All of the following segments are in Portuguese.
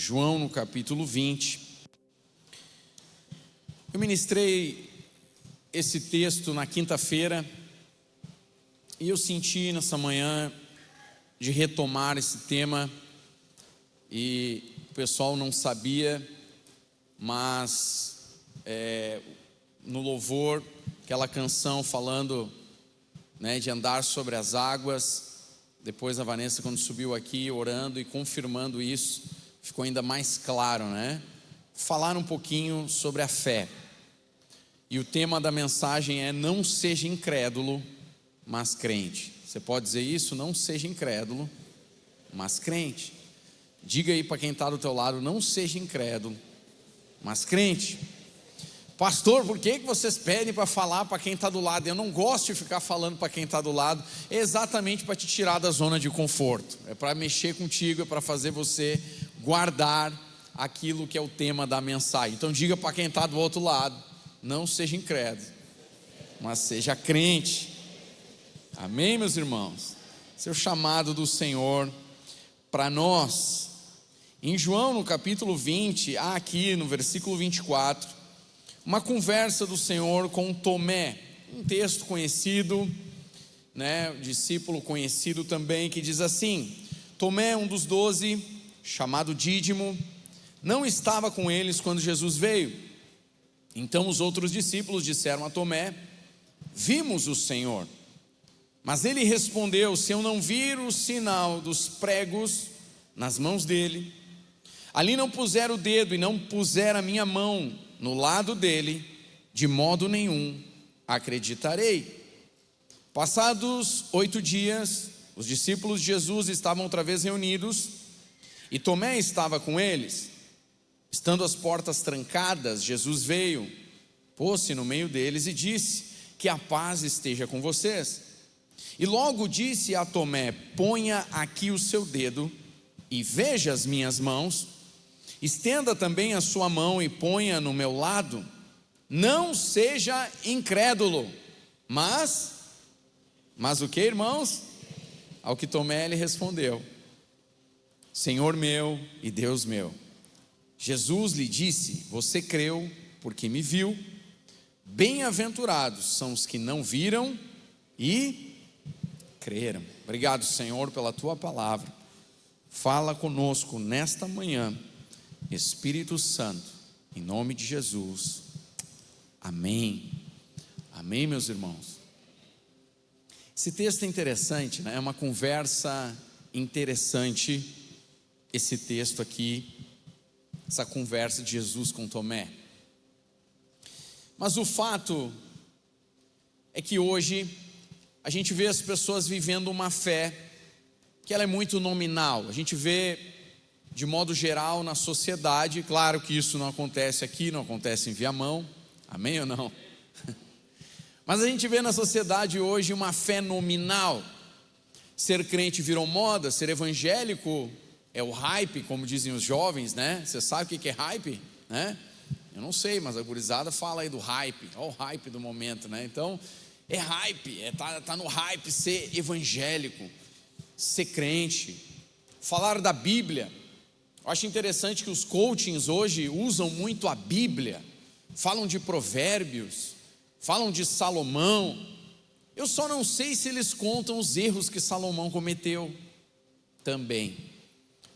João no capítulo 20. Eu ministrei esse texto na quinta-feira e eu senti nessa manhã de retomar esse tema, e o pessoal não sabia, mas no louvor, aquela canção falando, de andar sobre as águas. Depois a Vanessa, quando subiu aqui orando e confirmando isso, ficou ainda mais claro, falar um pouquinho sobre a fé. E o tema da mensagem é: não seja incrédulo, mas crente. Você pode dizer isso? Não seja incrédulo, mas crente. Diga aí para quem está do teu lado: não seja incrédulo, mas crente. Pastor, por que vocês pedem para falar para quem está do lado? Eu não gosto de ficar falando para quem está do lado. É exatamente para te tirar da zona de conforto. É para mexer contigo, é para fazer você guardar aquilo que é o tema da mensagem. Então diga para quem está do outro lado: não seja incrédulo, mas seja crente. Amém, meus irmãos? Esse é o chamado do Senhor para nós. Em João no capítulo 20, aqui no versículo 24, uma conversa do Senhor com Tomé, um texto conhecido, discípulo conhecido também, que diz assim: Tomé, um dos 12, chamado Dídimo, não estava com eles quando Jesus veio. Então os outros discípulos disseram a Tomé: vimos o Senhor. Mas ele respondeu: se eu não vir o sinal dos pregos nas mãos dele, ali não puser o dedo e não puser a minha mão no lado dele, de modo nenhum acreditarei. Passados 8 dias, os discípulos de Jesus estavam outra vez reunidos, e Tomé estava com eles. Estando as portas trancadas, Jesus veio, pôs-se no meio deles e disse: que a paz esteja com vocês. E logo disse a Tomé: ponha aqui o seu dedo e veja as minhas mãos. Estenda também a sua mão e ponha no meu lado. Não seja incrédulo, mas o que, irmãos? Ao que Tomé lhe respondeu: Senhor meu e Deus meu. Jesus lhe disse: você creu porque me viu. Bem-aventurados são os que não viram e creram. Obrigado, Senhor, pela tua palavra. Fala conosco nesta manhã, Espírito Santo, em nome de Jesus. Amém. Amém, meus irmãos. Esse texto é interessante, É uma conversa interessante esse texto aqui, essa conversa de Jesus com Tomé. Mas o fato é que hoje a gente vê as pessoas vivendo uma fé que ela é muito nominal. A gente vê de modo geral na sociedade. Claro que isso não acontece aqui, não acontece em Viamão, amém ou não? Mas a gente vê na sociedade hoje uma fé nominal. Ser crente virou moda, ser evangélico é o hype, como dizem os jovens, Você sabe o que é hype, Eu não sei, mas a gurizada fala aí do hype, olha o hype do momento, Então, é hype, tá no hype ser evangélico, ser crente, falar da Bíblia. Eu acho interessante que os coachings hoje usam muito a Bíblia, falam de Provérbios, falam de Salomão. Eu só não sei se eles contam os erros que Salomão cometeu também,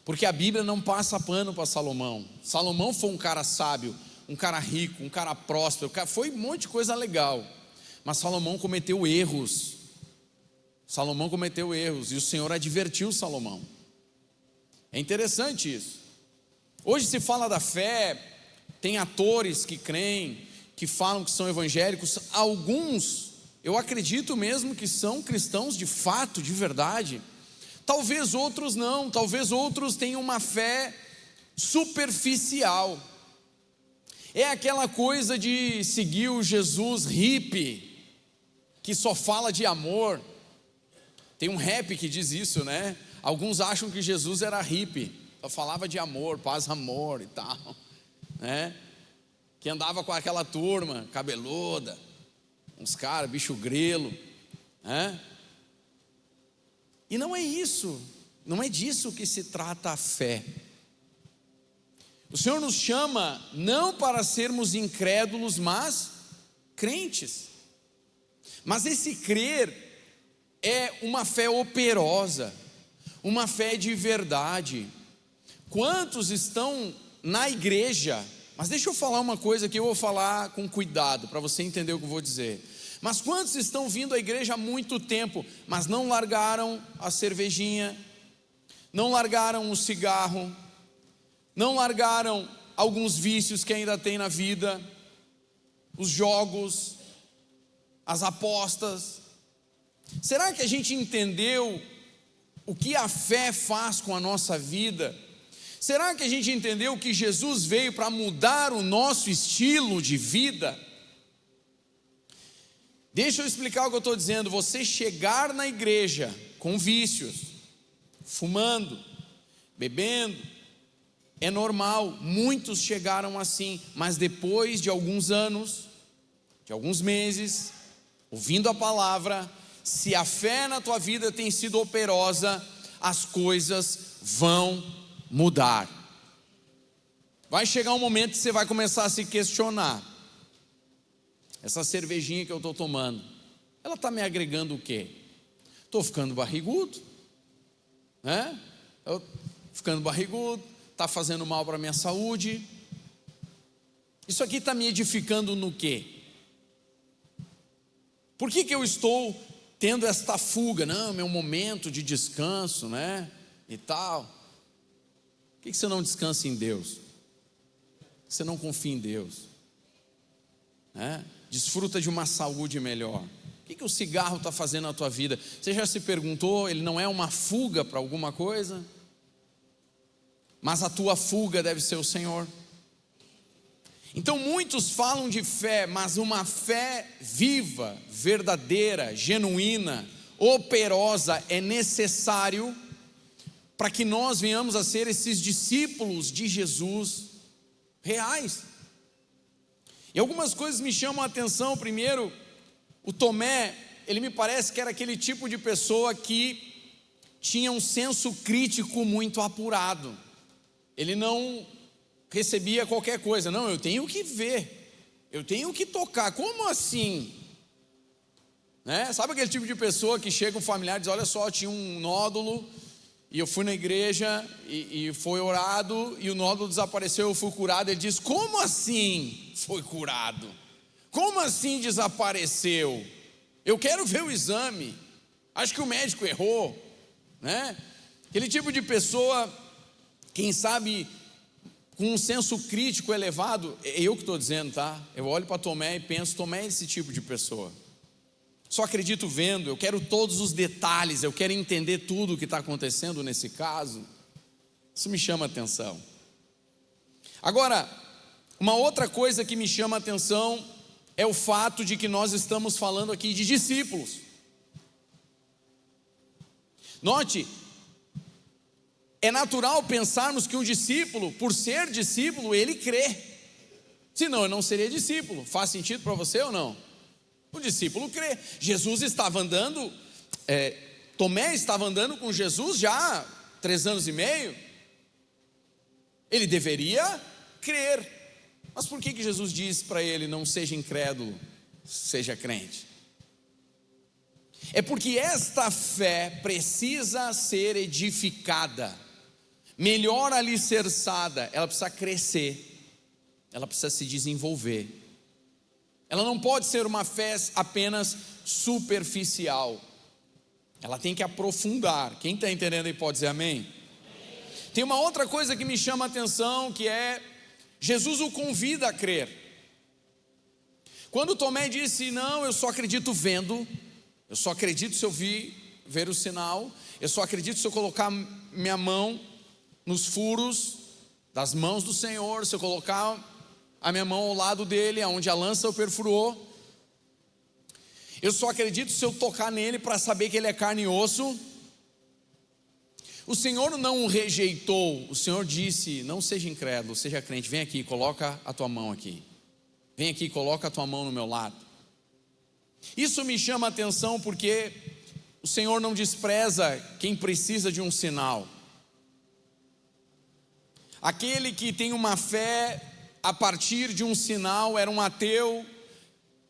porque a Bíblia não passa pano para Salomão. Salomão foi um cara sábio, um cara rico, um cara próspero, foi um monte de coisa legal, mas Salomão cometeu erros. Salomão cometeu erros e o Senhor advertiu Salomão. É interessante isso. Hoje se fala da fé, tem atores que creem, que falam que são evangélicos. Alguns, eu acredito mesmo que são cristãos de fato, de verdade. Talvez outros não, talvez outros tenham uma fé superficial. É aquela coisa de seguir o Jesus hippie, que só fala de amor. Tem um rap que diz isso, Alguns acham que Jesus era hippie, só falava de amor, paz, amor e tal, Que andava com aquela turma cabeluda, uns caras, bicho grelo, E não é isso, não é disso que se trata a fé. O Senhor nos chama não para sermos incrédulos, mas crentes. Mas esse crer é uma fé operosa, uma fé de verdade. Quantos estão na igreja? Mas deixa eu falar uma coisa que eu vou falar com cuidado, para você entender o que eu vou dizer. Mas quantos estão vindo à igreja há muito tempo, mas não largaram a cervejinha, não largaram o cigarro, não largaram alguns vícios que ainda tem na vida, os jogos, as apostas? Será que a gente entendeu o que a fé faz com a nossa vida? Será que a gente entendeu que Jesus veio para mudar o nosso estilo de vida? Deixa eu explicar o que eu estou dizendo. Você chegar na igreja com vícios, fumando, bebendo, é normal. Muitos chegaram assim, mas depois de alguns anos, de alguns meses, ouvindo a palavra, se a fé na tua vida tem sido operosa, as coisas vão mudar. Vai chegar um momento que você vai começar a se questionar: essa cervejinha que eu estou tomando, ela está me agregando o quê? Estou ficando barrigudo, né? Eu ficando barrigudo, está fazendo mal para a minha saúde. Isso aqui está me edificando no quê? Por que eu estou tendo esta fuga? Não, meu momento de descanso, né? E tal. Por que você não descansa em Deus? Você não confia em Deus, né? Desfruta de uma saúde melhor. O que o cigarro está fazendo na tua vida? Você já se perguntou? Ele não é uma fuga para alguma coisa? Mas a tua fuga deve ser o Senhor. Então muitos falam de fé, mas uma fé viva, verdadeira, genuína, operosa é necessário para que nós venhamos a ser esses discípulos de Jesus reais. E algumas coisas me chamam a atenção. Primeiro, o Tomé, ele me parece que era aquele tipo de pessoa que tinha um senso crítico muito apurado. Ele não recebia qualquer coisa. Não, eu tenho que ver, eu tenho que tocar. Como assim? Né? Sabe aquele tipo de pessoa que chega um familiar e diz: olha só, tinha um nódulo e eu fui na igreja e foi orado e o nódulo desapareceu, eu fui curado. Ele diz: como assim foi curado? Como assim desapareceu? Eu quero ver o exame, acho que o médico errou, né? Aquele tipo de pessoa, quem sabe com um senso crítico elevado. É eu que estou dizendo, tá? Eu olho para Tomé e penso: Tomé é esse tipo de pessoa. Só acredito vendo, eu quero todos os detalhes, eu quero entender tudo o que está acontecendo nesse caso. Isso me chama a atenção. Agora, uma outra coisa que me chama a atenção é o fato de que nós estamos falando aqui de discípulos. Note, é natural pensarmos que um discípulo, por ser discípulo, ele crê. Senão eu não seria discípulo. Faz sentido para você ou não? O discípulo crê. Jesus estava andando, Tomé estava andando com Jesus já há 3 anos e meio. Ele deveria crer. Mas por que Jesus disse para ele: não seja incrédulo, seja crente? É porque esta fé precisa ser edificada, melhor alicerçada. Ela precisa crescer, ela precisa se desenvolver. Ela não pode ser uma fé apenas superficial. Ela tem que aprofundar. Quem está entendendo aí pode dizer amém? Tem uma outra coisa que me chama a atenção, que é Jesus o convida a crer. Quando Tomé disse: não, eu só acredito vendo, eu só acredito se eu ver o sinal, eu só acredito se eu colocar minha mão nos furos das mãos do Senhor, se eu colocar a minha mão ao lado dele, aonde a lança o perfurou, eu só acredito se eu tocar nele para saber que ele é carne e osso. O Senhor não o rejeitou. O Senhor disse: não seja incrédulo, seja crente. Vem aqui, coloca a tua mão aqui. Vem aqui, coloca a tua mão no meu lado. Isso me chama a atenção porque o Senhor não despreza quem precisa de um sinal. Aquele que tem uma fé a partir de um sinal era um ateu,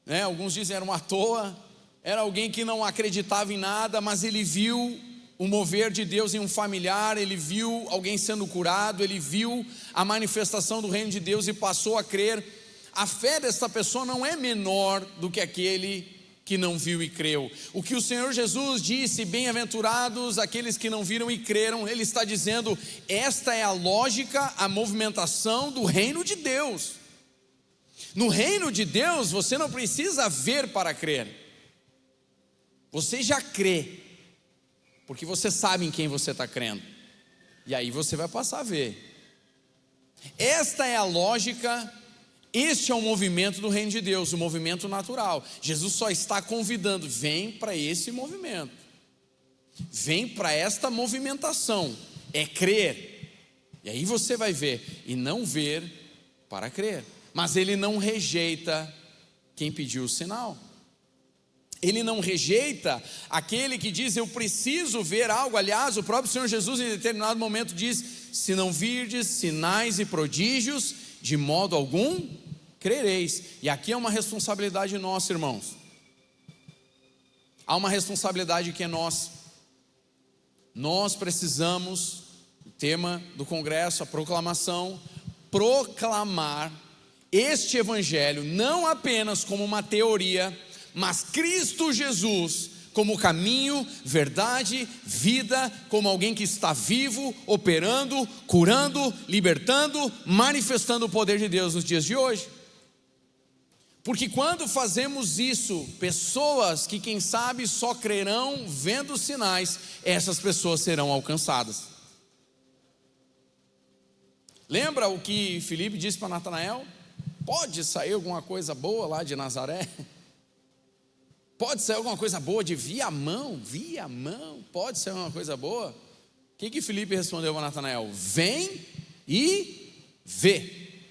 né? Alguns dizem era uma toa, era alguém que não acreditava em nada, mas ele viu o mover de Deus em um familiar, ele viu alguém sendo curado, ele viu a manifestação do reino de Deus e passou a crer. A fé dessa pessoa não é menor do que aquele que não viu e creu. O que o Senhor Jesus disse, bem-aventurados aqueles que não viram e creram, Ele está dizendo, esta é a lógica, a movimentação do reino de Deus. No reino de Deus, você não precisa ver para crer, você já crê, porque você sabe em quem você está crendo, e aí você vai passar a ver. Esta é a lógica. Este é o movimento do reino de Deus, o movimento natural. Jesus só está convidando, vem para esse movimento, vem para esta movimentação, é crer, e aí você vai ver, e não ver para crer. Mas Ele não rejeita quem pediu o sinal, Ele não rejeita aquele que diz, eu preciso ver algo. Aliás, o próprio Senhor Jesus em determinado momento diz, se não virdes sinais e prodígios, de modo algum crereis. E aqui é uma responsabilidade nossa, irmãos. Há uma responsabilidade que é nossa. Nós precisamos, o tema do congresso, a proclamação, proclamar este evangelho não apenas como uma teoria, mas Cristo Jesus como caminho, verdade, vida, como alguém que está vivo, operando, curando, libertando, manifestando o poder de Deus nos dias de hoje. Porque quando fazemos isso, pessoas que quem sabe só crerão vendo os sinais, essas pessoas serão alcançadas. Lembra o que Filipe disse para Natanael? Pode sair alguma coisa boa lá de Nazaré? Pode sair alguma coisa boa de Viamão? Pode sair alguma coisa boa? O que Filipe respondeu para Natanael? Vem e vê.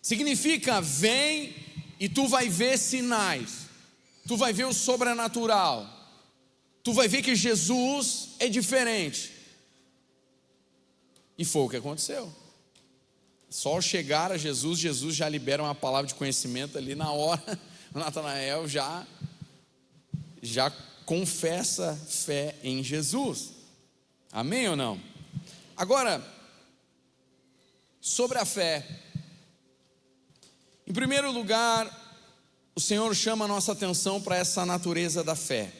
Significa, vem e tu vai ver sinais, tu vai ver o sobrenatural, tu vai ver que Jesus é diferente. E foi o que aconteceu. Só ao chegar a Jesus, Jesus já libera uma palavra de conhecimento ali na hora. Natanael já confessa fé em Jesus. Amém ou não? Agora, sobre a fé, em primeiro lugar, o Senhor chama a nossa atenção para essa natureza da fé.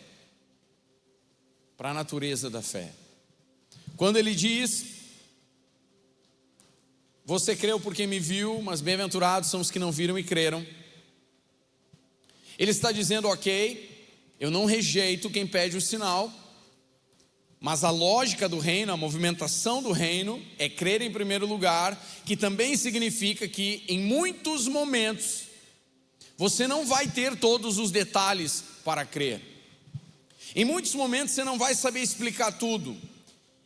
Para a natureza da fé. Quando Ele diz, você creu porque me viu, mas bem-aventurados são os que não viram e creram. Ele está dizendo, ok, eu não rejeito quem pede o sinal, mas a lógica do reino, a movimentação do reino é crer em primeiro lugar, que também significa que em muitos momentos você não vai ter todos os detalhes para crer. Em muitos momentos você não vai saber explicar tudo.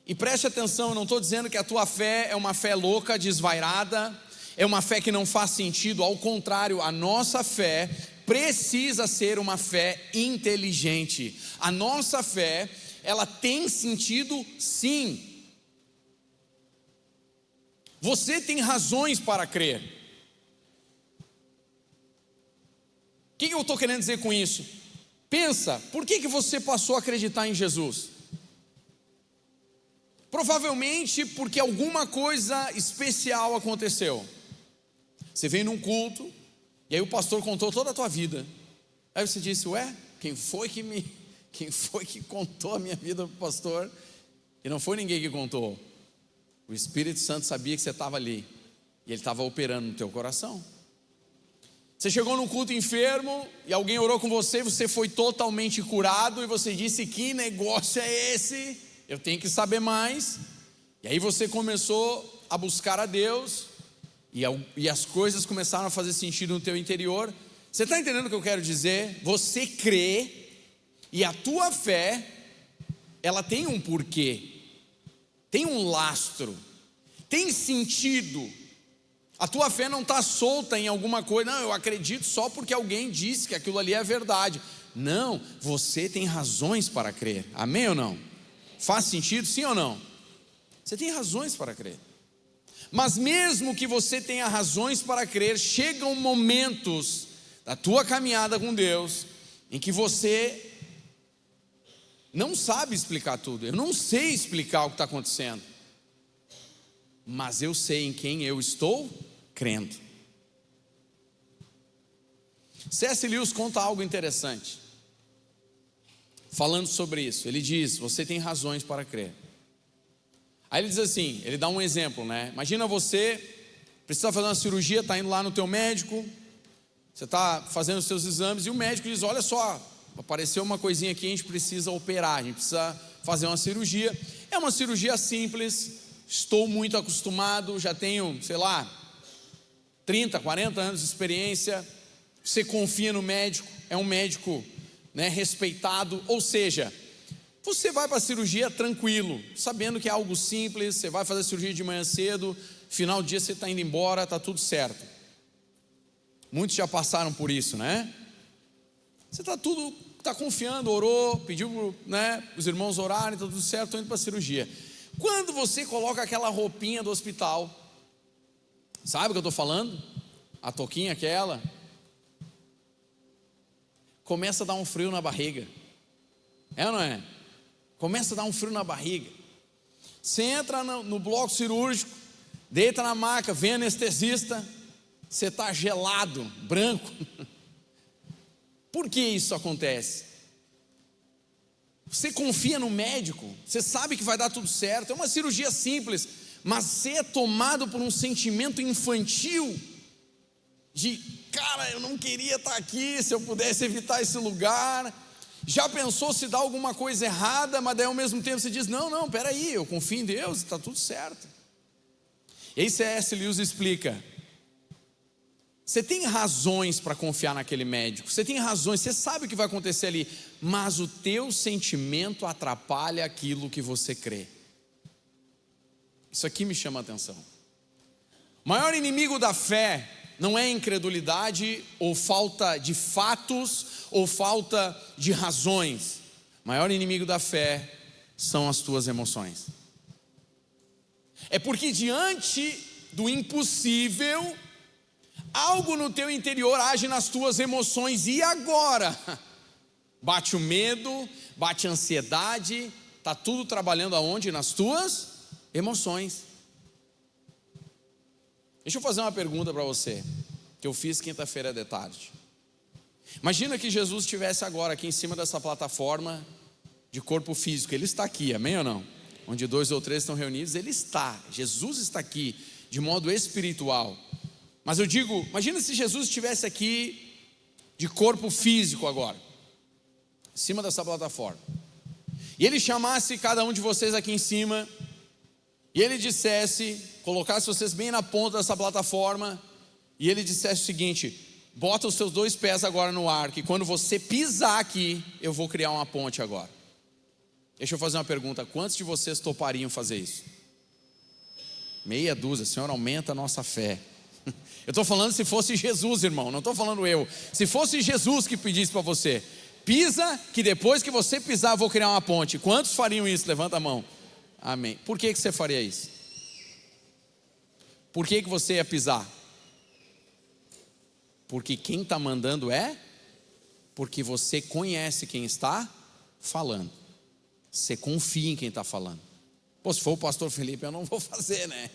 E preste atenção, eu não estou dizendo que a tua fé é uma fé louca, desvairada, é uma fé que não faz sentido. Ao contrário, a nossa fé precisa ser uma fé inteligente. A nossa fé, ela tem sentido sim. Você tem razões para crer. O que eu estou querendo dizer com isso? Pensa, por que você passou a acreditar em Jesus? Provavelmente porque alguma coisa especial aconteceu. Você veio num culto, e aí o pastor contou toda a tua vida. Aí você disse, ué, quem foi que contou a minha vida para o pastor? E não foi ninguém que contou. O Espírito Santo sabia que você estava ali, e Ele estava operando no teu coração. Você chegou num culto enfermo, e alguém orou com você, você foi totalmente curado, e você disse, que negócio é esse? Eu tenho que saber mais. E aí você começou a buscar a Deus, e as coisas começaram a fazer sentido no teu interior. Você está entendendo o que eu quero dizer? Você crê, e a tua fé, ela tem um porquê, tem um lastro, tem sentido. A tua fé não está solta em alguma coisa, não, eu acredito só porque alguém disse que aquilo ali é verdade. Não, você tem razões para crer, amém ou não? Faz sentido, sim ou não? Você tem razões para crer. Mas mesmo que você tenha razões para crer, chegam momentos da tua caminhada com Deus em que você não sabe explicar tudo. Eu não sei explicar o que está acontecendo, mas eu sei em quem eu estou crendo. C.S. Lewis conta algo interessante falando sobre isso. Ele diz: você tem razões para crer. Aí ele diz assim, ele dá um exemplo, né? Imagina você precisa fazer uma cirurgia, está indo lá no teu médico, você está fazendo os seus exames e o médico diz: olha só, apareceu uma coisinha aqui, a gente precisa operar, a gente precisa fazer uma cirurgia. É uma cirurgia simples, estou muito acostumado, já tenho, 30, 40 anos de experiência. Você confia no médico, é um médico, né, respeitado, ou seja, você vai para a cirurgia tranquilo, sabendo que é algo simples. Você vai fazer a cirurgia de manhã cedo, final do dia você está indo embora, está tudo certo. Muitos já passaram por isso, né? Você está confiando, orou, pediu, né, os irmãos orarem, está tudo certo, estou indo para a cirurgia. Quando você coloca aquela roupinha do hospital, sabe o que eu estou falando? A touquinha aquela, começa a dar um frio na barriga, é ou não é? Começa a dar um frio na barriga. Você entra no bloco cirúrgico, deita na maca, vem anestesista, você está gelado, branco. Por que isso acontece? Você confia no médico, você sabe que vai dar tudo certo, é uma cirurgia simples, mas você é tomado por um sentimento infantil, de cara, eu não queria estar aqui, se eu pudesse evitar esse lugar. Já pensou se dá alguma coisa errada, mas daí ao mesmo tempo você diz: não, peraí, eu confio em Deus, está tudo certo. E aí C.S. Lewis explica: você tem razões para confiar naquele médico, você tem razões, você sabe o que vai acontecer ali, mas o teu sentimento atrapalha aquilo que você crê. Isso aqui me chama a atenção. O maior inimigo da fé não é incredulidade ou falta de fatos ou falta de razões. O maior inimigo da fé são as tuas emoções. É porque diante do impossível, algo no teu interior age nas tuas emoções. E agora? Bate o medo, bate a ansiedade, está tudo trabalhando aonde? Nas tuas emoções. Deixa eu fazer uma pergunta para você, que eu fiz quinta-feira de tarde. Imagina que Jesus estivesse agora aqui em cima dessa plataforma de corpo físico. Ele está aqui, amém ou não? Onde 2 ou 3 estão reunidos, Ele está. Jesus está aqui, de modo espiritual. Mas eu digo, imagina se Jesus estivesse aqui de corpo físico agora, em cima dessa plataforma, e Ele chamasse cada um de vocês aqui em cima, e Ele dissesse, colocasse vocês bem na ponta dessa plataforma, e Ele dissesse o seguinte: bota os seus 2 pés agora no ar, que quando você pisar aqui, eu vou criar uma ponte agora. Deixa eu fazer uma pergunta: quantos de vocês topariam fazer isso? Meia dúzia. Senhor, aumenta a nossa fé. Eu estou falando se fosse Jesus, irmão, não estou falando eu. Se fosse Jesus que pedisse para você: pisa, que depois que você pisar eu vou criar uma ponte. Quantos fariam isso? Levanta a mão. Amém. Por que você faria isso? Por que você ia pisar? Porque quem está mandando é? Porque você conhece quem está falando. Você confia em quem está falando. Pô, se for o pastor Felipe, eu não vou fazer, né?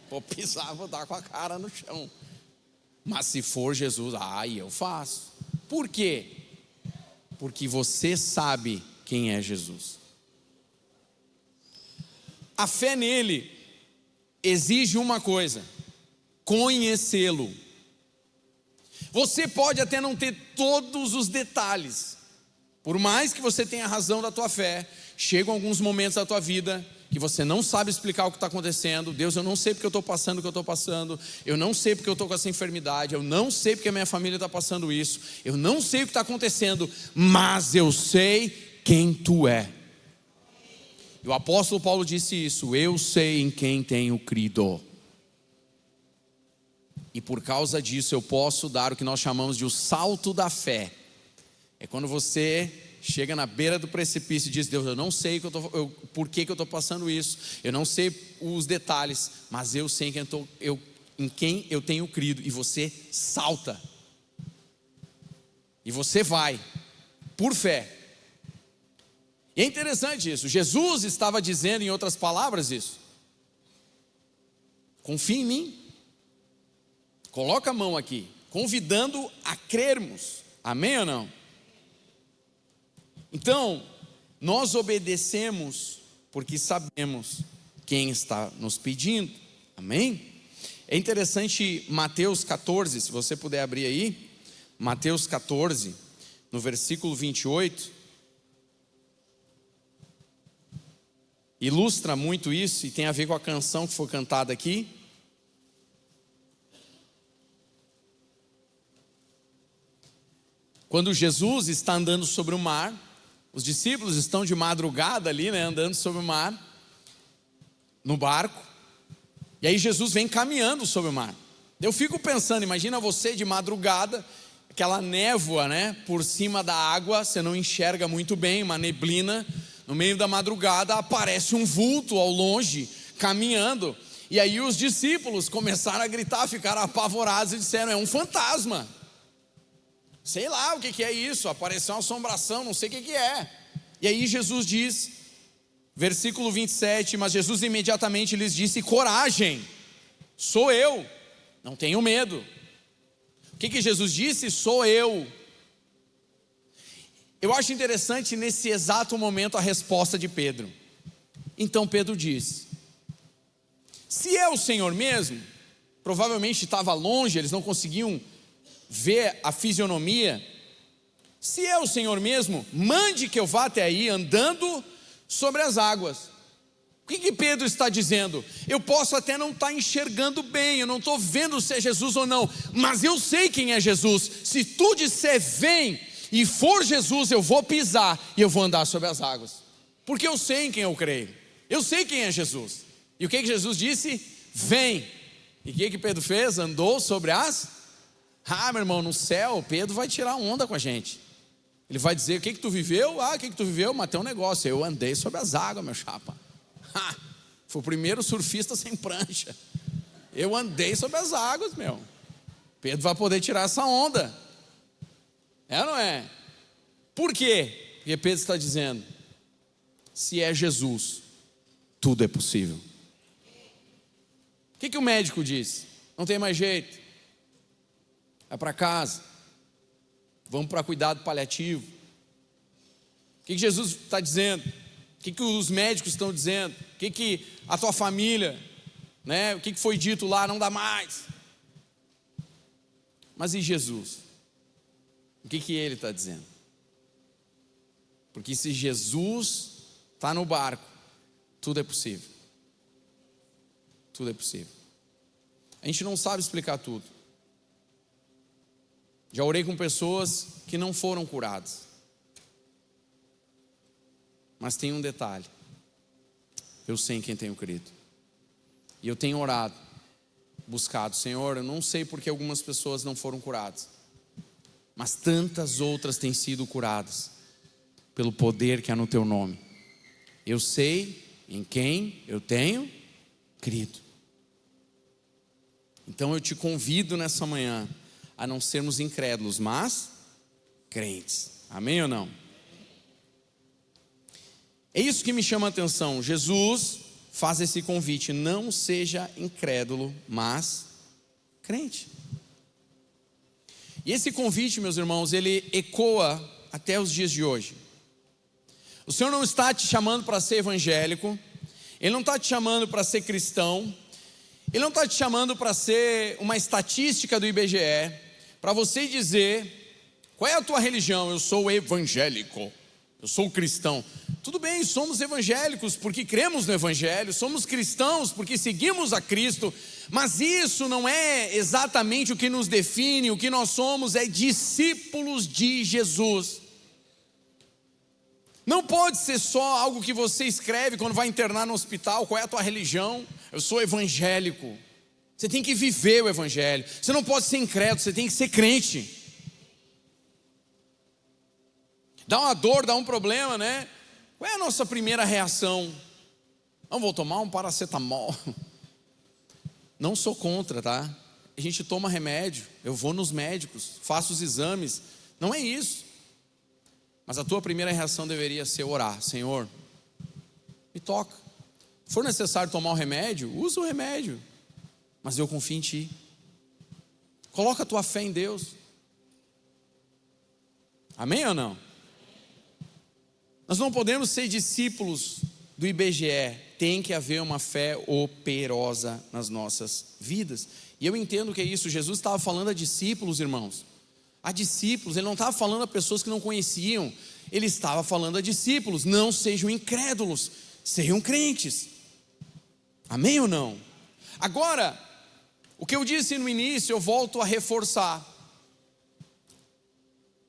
Vou pisar, vou dar com a cara no chão. Mas se for Jesus, aí eu faço. Por quê? Porque você sabe quem é Jesus. A fé nele exige uma coisa: conhecê-lo. Você pode até não ter todos os detalhes, por mais que você tenha razão da tua fé, chegam alguns momentos da tua vida que você não sabe explicar o que está acontecendo. Deus, eu não sei porque eu estou passando o que eu estou passando, eu não sei porque eu estou com essa enfermidade, eu não sei porque a minha família está passando isso, eu não sei o que está acontecendo, mas eu sei quem tu é. E o apóstolo Paulo disse isso: eu sei em quem tenho crido. E por causa disso eu posso dar o que nós chamamos de o salto da fé. É quando você chega na beira do precipício e diz: Deus, eu não sei por que eu estou passando isso, eu não sei os detalhes, mas eu sei em quem eu tenho crido. E você salta, e você vai, por fé. E é interessante isso, Jesus estava dizendo, em outras palavras, isso: confia em mim, coloca a mão aqui, convidando a crermos. Amém ou não? Então, nós obedecemos porque sabemos quem está nos pedindo. Amém? É interessante Mateus 14, se você puder abrir aí, Mateus 14, no versículo 28, ilustra muito isso e tem a ver com a canção que foi cantada aqui. Quando Jesus está andando sobre o mar, os discípulos estão de madrugada ali, andando sobre o mar, no barco, e aí Jesus vem caminhando sobre o mar. Eu fico pensando, imagina você de madrugada, aquela névoa, por cima da água, você não enxerga muito bem, uma neblina, no meio da madrugada aparece um vulto ao longe, caminhando, e aí os discípulos começaram a gritar, ficaram apavorados e disseram: é um fantasma. Sei lá o que é isso, apareceu uma assombração, não sei o que é. E aí Jesus diz, versículo 27, mas Jesus imediatamente lhes disse: coragem, sou eu, não tenho medo. O que Jesus disse? Sou eu. Eu acho interessante nesse exato momento a resposta de Pedro. Então Pedro diz: se é o Senhor mesmo, provavelmente estava longe, eles não conseguiam ver a fisionomia. Se é o Senhor mesmo, mande que eu vá até aí andando sobre as águas. O que Pedro está dizendo? Eu posso até não estar enxergando bem, eu não estou vendo se é Jesus ou não, mas eu sei quem é Jesus. Se tu disser vem e for Jesus, eu vou pisar e eu vou andar sobre as águas, porque eu sei em quem eu creio, eu sei quem é Jesus. E o que Jesus disse? Vem. E o que Pedro fez? Andou sobre as... meu irmão, no céu, Pedro vai tirar onda com a gente. Ele vai dizer: o que tu viveu? O que tu viveu? Matei um negócio. Eu andei sobre as águas, meu chapa. Fui o primeiro surfista sem prancha. Eu andei sobre as águas, meu. Pedro vai poder tirar essa onda. É ou não é? Por quê? Porque Pedro está dizendo: se é Jesus, tudo é possível. O que o médico disse? Não tem mais jeito, vai para casa, vamos para cuidado paliativo. O que Jesus está dizendo? O que os médicos estão dizendo? O que a tua família, o que foi dito lá? Não dá mais. Mas e Jesus? O que ele está dizendo? Porque se Jesus está no barco, tudo é possível. Tudo é possível. A gente não sabe explicar tudo. Já orei com pessoas que não foram curadas. Mas tem um detalhe: eu sei em quem tenho crido. E eu tenho orado, buscado: Senhor, eu não sei porque algumas pessoas não foram curadas, mas tantas outras têm sido curadas pelo poder que há no teu nome. Eu sei em quem eu tenho crido. Então eu te convido nessa manhã a não sermos incrédulos, mas crentes. Amém ou não? É isso que me chama a atenção. Jesus faz esse convite: não seja incrédulo, mas crente. E esse convite, meus irmãos, ele ecoa até os dias de hoje. O Senhor não está te chamando para ser evangélico, Ele não está te chamando para ser cristão, Ele não está te chamando para ser uma estatística do IBGE, para você dizer: qual é a tua religião? Eu sou evangélico, eu sou cristão. Tudo bem, somos evangélicos porque cremos no Evangelho, somos cristãos porque seguimos a Cristo, mas isso não é exatamente o que nos define. O que nós somos é discípulos de Jesus. Não pode ser só algo que você escreve quando vai internar no hospital: qual é a tua religião? Eu sou evangélico. Você tem que viver o Evangelho. Você não pode ser incrédulo, você tem que ser crente. Dá uma dor, dá um problema, né? Qual é a nossa primeira reação? Não, vou tomar um paracetamol. Não sou contra, tá? A gente toma remédio, eu vou nos médicos, faço os exames. Não é isso. Mas a tua primeira reação deveria ser orar: Senhor, me toca. Se for necessário tomar o remédio, usa o remédio, mas eu confio em Ti. Coloca a tua fé em Deus. Amém ou não? Nós não podemos ser discípulos do IBGE. Tem que haver uma fé operosa nas nossas vidas. E eu entendo que é isso. Jesus estava falando a discípulos, irmãos. A discípulos, ele não estava falando a pessoas que não conheciam. Ele estava falando a discípulos: não sejam incrédulos, sejam crentes. Amém ou não? Agora, o que eu disse no início, eu volto a reforçar.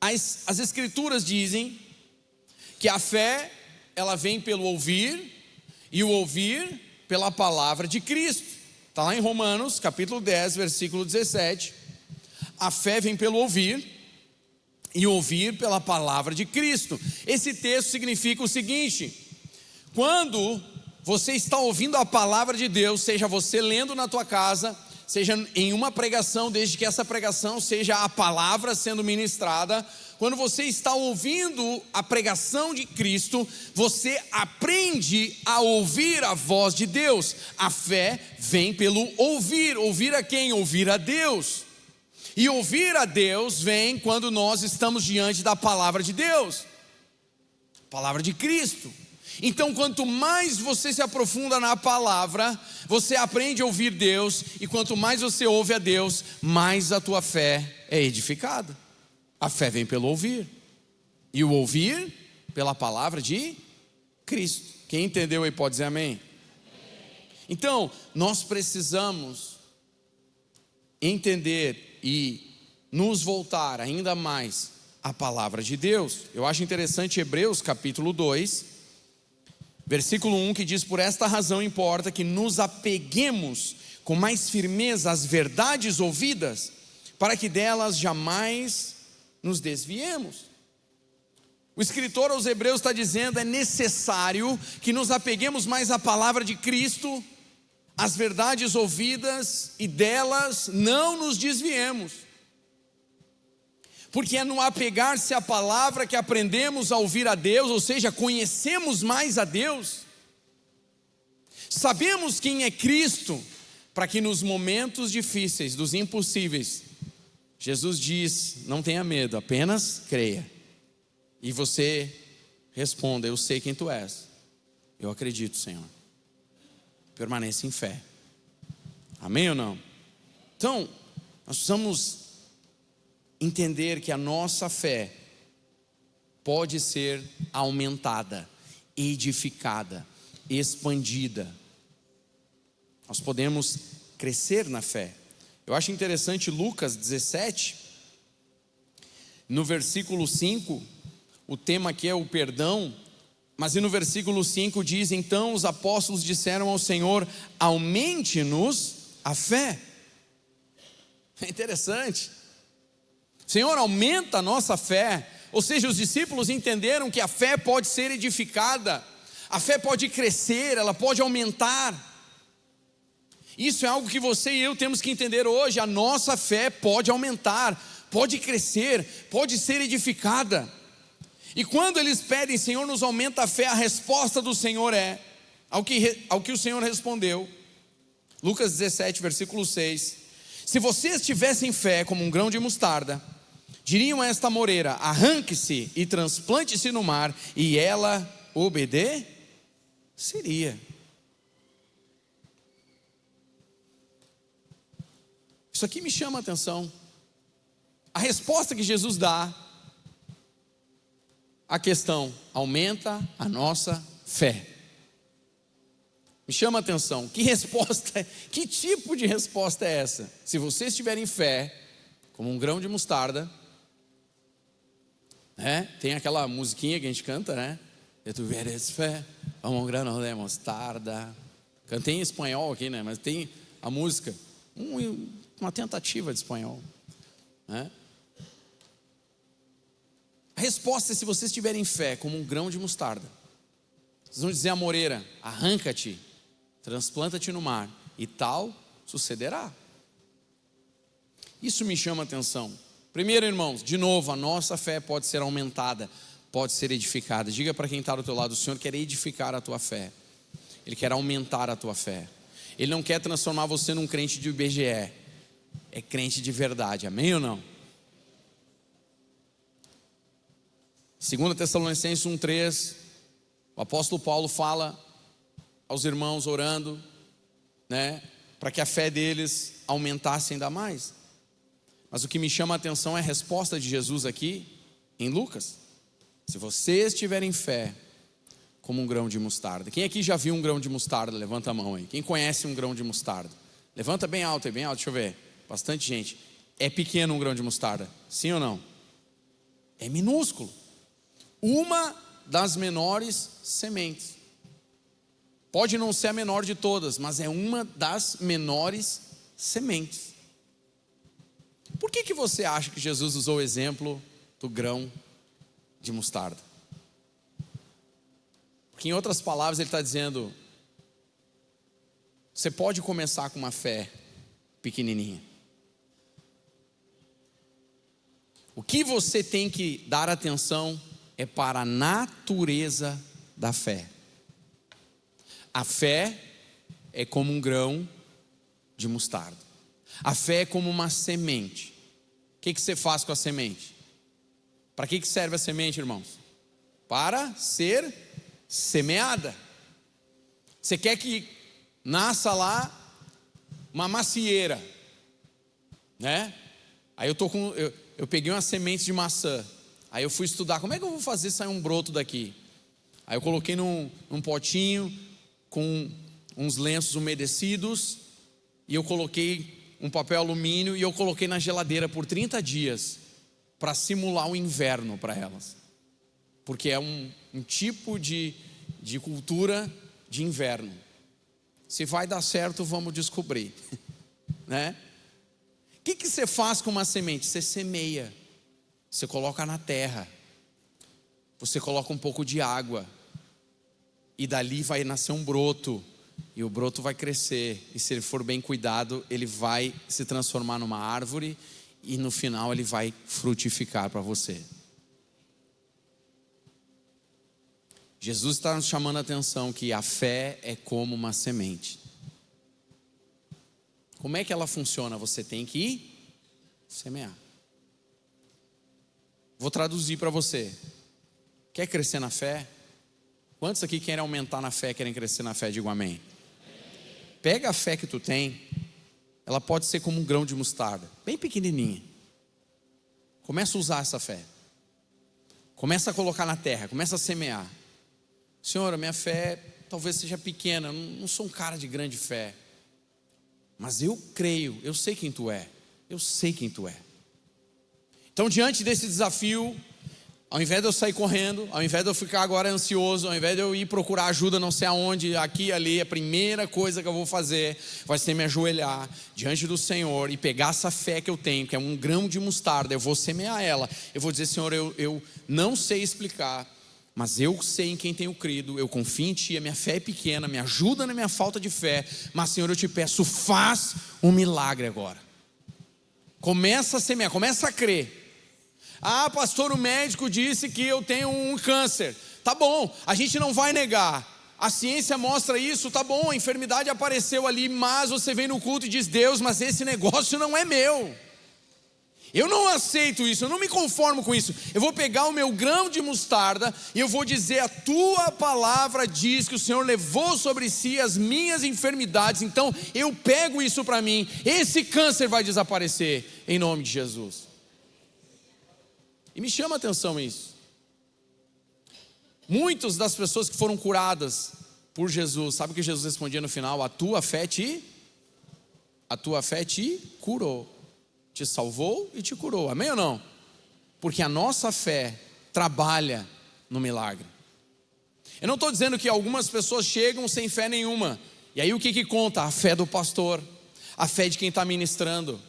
As escrituras dizem que a fé, ela vem pelo ouvir, e o ouvir pela palavra de Cristo. Está lá em Romanos, capítulo 10, versículo 17. A fé vem pelo ouvir, e ouvir pela palavra de Cristo. Esse texto significa o seguinte: quando você está ouvindo a palavra de Deus, seja você lendo na tua casa, seja em uma pregação, desde que essa pregação seja a palavra sendo ministrada, quando você está ouvindo a pregação de Cristo, você aprende a ouvir a voz de Deus. A fé vem pelo ouvir. Ouvir a quem? Ouvir a Deus. E ouvir a Deus vem quando nós estamos diante da palavra de Deus, palavra de Cristo. Então, quanto mais você se aprofunda na palavra, você aprende a ouvir Deus, e quanto mais você ouve a Deus, mais a tua fé é edificada. A fé vem pelo ouvir, e o ouvir pela palavra de Cristo. Quem entendeu aí pode dizer amém? Então, nós precisamos entender e nos voltar ainda mais à palavra de Deus. Eu acho interessante Hebreus capítulo 2, versículo 1, que diz: por esta razão importa que nos apeguemos com mais firmeza às verdades ouvidas, para que delas jamais nos desviemos. O escritor aos Hebreus está dizendo: é necessário que nos apeguemos mais à palavra de Cristo, às verdades ouvidas, e delas não nos desviemos. Porque é no apegar-se à palavra que aprendemos a ouvir a Deus, ou seja, conhecemos mais a Deus, sabemos quem é Cristo, para que nos momentos difíceis, dos impossíveis, Jesus diz: não tenha medo, apenas creia. E você responda: eu sei quem tu és, eu acredito, Senhor. Permaneça em fé. Amém ou não? Então, nós precisamos entender que a nossa fé pode ser aumentada, edificada, expandida. Nós podemos crescer na fé. Eu acho interessante Lucas 17, no versículo 5, o tema aqui é o perdão, mas no versículo 5 diz: então os apóstolos disseram ao Senhor: aumente-nos a fé. É interessante. Senhor, aumenta a nossa fé. Ou seja, os discípulos entenderam que a fé pode ser edificada, a fé pode crescer, ela pode aumentar. Isso é algo que você e eu temos que entender hoje. A nossa fé pode aumentar, pode crescer, pode ser edificada. E quando eles pedem: Senhor, nos aumenta a fé, a resposta do Senhor é ao que o Senhor respondeu. Lucas 17, versículo 6: se vocês tivessem fé como um grão de mostarda, diriam a esta moreira: arranque-se e transplante-se no mar, e ela obedeceria. Isso aqui me chama a atenção. A resposta que Jesus dá à questão: aumenta a nossa fé. Me chama a atenção. Que resposta, que tipo de resposta é essa? Se vocês tiverem fé como um grão de mostarda, né? Tem aquela musiquinha que a gente canta, né? Se tu tiveres fé como um grão de mostarda. Cantei em espanhol aqui, né? Mas tem a música, uma tentativa de espanhol, né? A A resposta é: se vocês tiverem fé como um grão de mostarda, vocês vão dizer à moreira: arranca-te, transplanta-te no mar, e tal sucederá. Isso me chama a atenção. Primeiro, irmãos, de novo, a nossa fé pode ser aumentada, pode ser edificada. Diga para quem está do teu lado: o Senhor quer edificar a tua fé, Ele quer aumentar a tua fé. Ele não quer transformar você num crente de IBGE, é crente de verdade, amém ou não? 2 Tessalonicenses 1,3, o apóstolo Paulo fala aos irmãos orando, né, para que a fé deles aumentasse ainda mais. Mas o que me chama a atenção é a resposta de Jesus aqui em Lucas: se vocês tiverem fé como um grão de mostarda. Quem aqui já viu um grão de mostarda? Levanta a mão aí. Quem conhece um grão de mostarda? Levanta bem alto aí, bem alto, deixa eu ver. Bastante gente. É pequeno um grão de mostarda, sim ou não? É minúsculo. Uma das menores sementes. Pode não ser a menor de todas, mas é uma das menores sementes. Por que você acha que Jesus usou o exemplo do grão de mostarda? Porque, em outras palavras, ele está dizendo: você pode começar com uma fé pequenininha. O que você tem que dar atenção é para a natureza da fé. A fé é como um grão de mostarda. A fé é como uma semente. O que você faz com a semente? Para que serve a semente, irmãos? Para ser semeada. Você quer que nasça lá uma macieira, né? Aí eu peguei uma semente de maçã. Aí eu fui estudar, como é que eu vou fazer sair um broto daqui? Aí eu coloquei num potinho com uns lenços umedecidos, e eu coloquei um papel alumínio, e eu coloquei na geladeira por 30 dias, para simular o inverno para elas, porque é um tipo de cultura de inverno. Se vai dar certo, vamos descobrir, né? O que você faz com uma semente? Você semeia, você coloca na terra, você coloca um pouco de água, e dali vai nascer um broto, e o broto vai crescer, e se ele for bem cuidado, ele vai se transformar numa árvore, e no final ele vai frutificar para você. Jesus está nos chamando a atenção que a fé é como uma semente. Como é que ela funciona? Você tem que semear. Vou traduzir para você. Quer crescer na fé? Quantos aqui querem aumentar na fé, querem crescer na fé? Digo amém. Pega a fé que tu tem. Ela pode ser como um grão de mostarda, bem pequenininha. Começa a usar essa fé. Começa a colocar na terra, começa a semear. Senhor, a minha fé talvez seja pequena, não sou um cara de grande fé, mas eu creio, eu sei quem tu é. Eu sei quem tu é. Então, diante desse desafio, ao invés de eu sair correndo, ao invés de eu ficar agora ansioso, ao invés de eu ir procurar ajuda não sei aonde, aqui e ali, a primeira coisa que eu vou fazer vai ser me ajoelhar diante do Senhor e pegar essa fé que eu tenho, que é um grão de mostarda. Eu vou semear ela. Eu vou dizer: Senhor, eu não sei explicar, mas eu sei em quem tenho crido, eu confio em Ti, a minha fé é pequena, me ajuda na minha falta de fé, mas Senhor, eu te peço, faz um milagre agora. Começa a semear, começa a crer. Ah, pastor, o médico disse que eu tenho um câncer. Tá bom, a gente não vai negar. A ciência mostra isso, tá bom, a enfermidade apareceu ali, mas você vem no culto e diz: Deus, mas esse negócio não é meu. Eu não aceito isso, eu não me conformo com isso. Eu vou pegar o meu grão de mostarda e eu vou dizer: a tua palavra diz que o Senhor levou sobre si as minhas enfermidades, então eu pego isso para mim. Esse câncer vai desaparecer em nome de Jesus. E me chama a atenção isso. Muitas das pessoas que foram curadas por Jesus, sabe o que Jesus respondia no final? A tua fé te curou, te salvou e te curou, amém ou não? Porque a nossa fé trabalha no milagre. Eu não estou dizendo que algumas pessoas chegam sem fé nenhuma, e aí o que conta? A fé do pastor, a fé de quem está ministrando.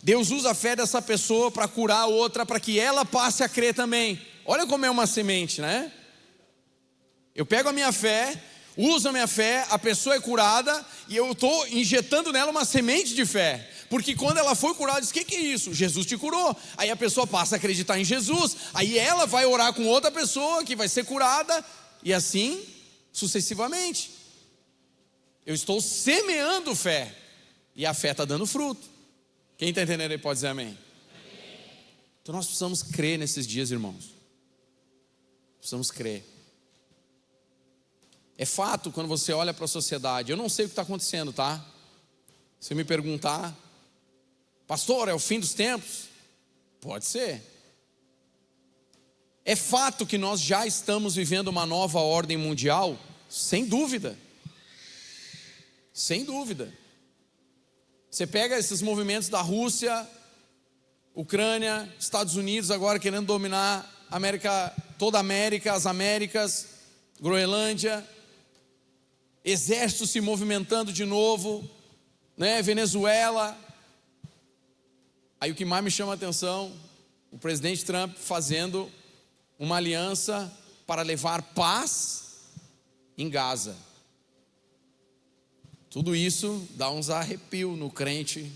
Deus usa a fé dessa pessoa para curar a outra, para que ela passe a crer também. Olha como é uma semente, né? Eu pego a minha fé, uso a minha fé, a pessoa é curada e eu estou injetando nela uma semente de fé. Porque quando ela foi curada, diz: que é isso? Jesus te curou. Aí a pessoa passa a acreditar em Jesus. Aí ela vai orar com outra pessoa que vai ser curada. E assim sucessivamente. Eu estou semeando fé. E a fé está dando fruto. Quem está entendendo aí pode dizer amém. Então nós precisamos crer nesses dias, irmãos. Precisamos crer. É fato, quando você olha para a sociedade, eu não sei o que está acontecendo, tá? Se me perguntar: pastor, é o fim dos tempos? Pode ser. É fato que nós já estamos vivendo uma nova ordem mundial? Sem dúvida. Sem dúvida. Você pega esses movimentos da Rússia, Ucrânia, Estados Unidos agora querendo dominar toda a América, as Américas, Groenlândia, exército se movimentando de novo, né? Venezuela. Aí o que mais me chama a atenção, o presidente Trump fazendo uma aliança para levar paz em Gaza. Tudo isso dá uns arrepios no crente,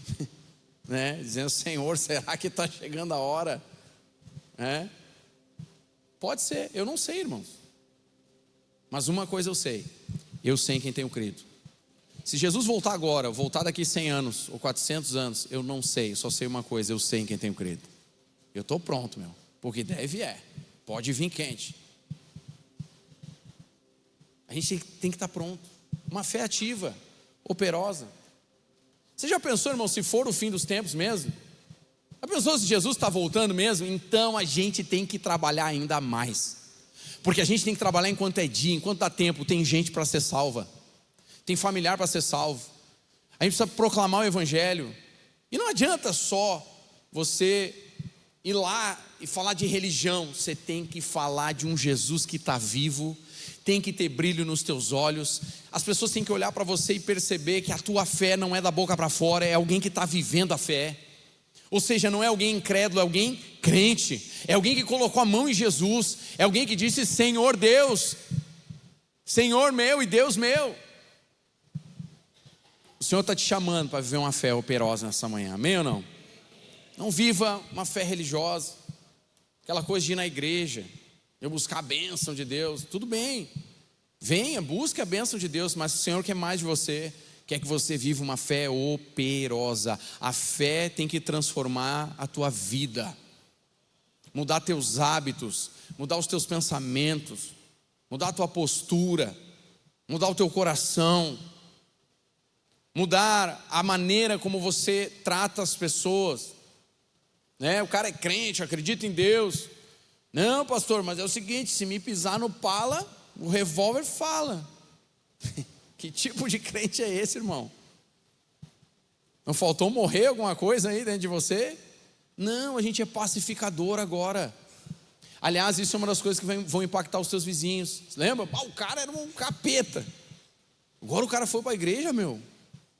né? Dizendo: Senhor, será que está chegando a hora? Pode ser, eu não sei, irmãos. Mas uma coisa eu sei em quem tenho crido. Se Jesus voltar agora, voltar daqui 100 anos ou 400 anos, eu não sei, só sei uma coisa: eu sei em quem tenho crido. Eu estou pronto, meu, porque deve pode vir quente. A gente tem que estar pronto. Uma fé ativa, operosa. Você já pensou, irmão, se for o fim dos tempos mesmo? Já pensou se Jesus está voltando mesmo? Então a gente tem que trabalhar ainda mais. Porque a gente tem que trabalhar enquanto é dia, enquanto dá tempo. Tem gente para ser salva, tem familiar para ser salvo. A gente precisa proclamar o evangelho. E não adianta só você ir lá e falar de religião. Você tem que falar de um Jesus que está vivo. Tem que ter brilho nos teus olhos. As pessoas têm que olhar para você e perceber que a tua fé não é da boca para fora. É alguém que está vivendo a fé. Ou seja, não é alguém incrédulo, é alguém crente. É alguém que colocou a mão em Jesus. É alguém que disse: Senhor Deus, Senhor meu e Deus meu. O Senhor está te chamando para viver uma fé operosa nessa manhã, amém ou não? Não viva uma fé religiosa, aquela coisa de ir na igreja, eu buscar a bênção de Deus. Tudo bem, venha, busque a bênção de Deus, mas o Senhor quer mais de você. Quer que você viva uma fé operosa. A fé tem que transformar a tua vida, mudar teus hábitos, mudar os teus pensamentos, mudar a tua postura, mudar o teu coração, mudar a maneira como você trata as pessoas, né? O cara é crente, acredita em Deus. Não, pastor, mas é o seguinte: se me pisar no pala, o revólver fala. Que tipo de crente é esse, irmão? Não faltou morrer alguma coisa aí dentro de você? Não, a gente é pacificador agora. Aliás, isso é uma das coisas que vão impactar os teus vizinhos. Você lembra? O cara era um capeta. Agora o cara foi para a igreja, meu.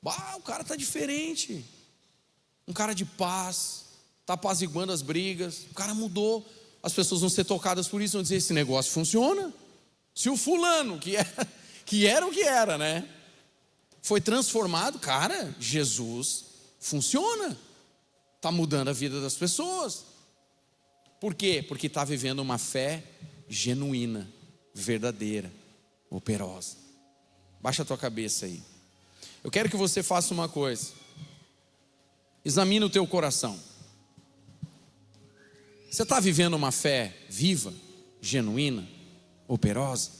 O cara está diferente. Um cara de paz, está apaziguando as brigas. O cara mudou. As pessoas vão ser tocadas por isso, vão dizer: esse negócio funciona. Se o fulano, que era o que era, né, foi transformado, cara, Jesus funciona. Está mudando a vida das pessoas. Por quê? Porque está vivendo uma fé genuína, verdadeira, operosa. Baixa a tua cabeça aí. Eu quero que você faça uma coisa. Examine o teu coração. Você está vivendo uma fé viva, genuína, operosa?